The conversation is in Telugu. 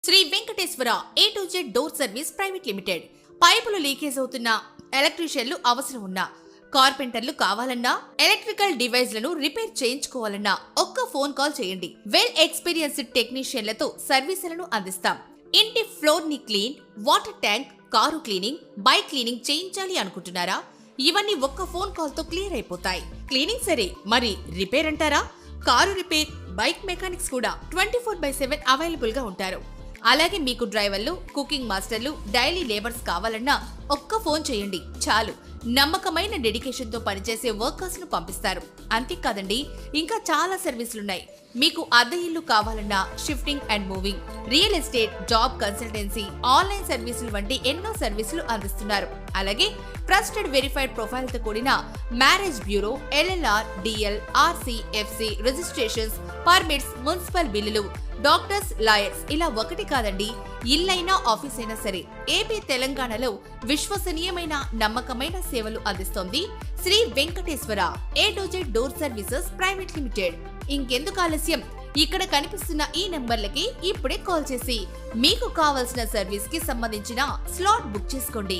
Shri Venkateswara A to Z door service private limited. పైపులు లీకేజ్ అవుతున్నా, ఎలక్ట్రీషియన్లు అవసరం ఉన్నా, కార్పెంటర్లు కావాలన్నా, ఎలక్ట్రికల్ డివైస్లను రిపేర్ చేయించుకోవాలన్నా ఒక్క ఫోన్ కాల్ చేయండి. వెల్ ఎక్స్పీరియన్స్డ్ టెక్నీషియన్లతో సర్వీసులను అందిస్తాం. ఇంటి ఫ్లోర్ ని clean, water tank, car cleaning, bike cleaning చేయించాలి అనుకుంటున్నారా? ఇవన్నీ ఒక్క ఫోన్ కాల్ తో క్లియర్ అయిపోతాయి. క్లీనింగ్ సరే, మరి రిపేర్ అంటారా? కారు రిపేర్, బైక్ మెకానిక్స్ కూడా 24/7 అవైలబుల్ గా ఉంటారు. అలాగే మీకు డ్రైవర్లు, కుకింగ్ మాస్టర్లు, డైలీ లేబర్స్ కావాలన్నా ఒక్క ఫోన్ చేయండి చాలు. నమ్మకమైన డెడికేషన్ తో పనిచేసే వర్కర్స్ ను పంపిస్తారు. అంతేకాదండి, ఇంకా చాలా సర్వీసులున్నాయి. మీకు అద్దె ఇల్లు కావాలన్నా, shifting and moving, real estate, job consultancy, online సర్వీసులు వంటి ఎన్నో సర్వీసులు అందిస్తున్నారు. అలాగే ట్రస్టెడ్ వెరిఫైడ్ ప్రొఫైల్ తో కూడిన marriage bureau, LLR, DL, RC, FC, registrations, permits, municipal బిల్లులు, డాక్టర్స్, లాయర్స్ ఇలా ఒకటి కాదండి, ఇల్లైనా ఆఫీస్ అయినా సరే ఏపీ తెలంగాణలో విశ్వసనీయమైన నమ్మకమైన సేవలు అందిస్తోంది Sri Venkateswara A to Z door services private limited. ఇంకెందుకు ఆలస్యం, ఇక్కడ కనిపిస్తున్న ఈ నెంబర్లకి ఇప్పుడే కాల్ చేసి మీకు కావాల్సిన సర్వీస్ కి సంబంధించిన స్లాట్ బుక్ చేసుకోండి.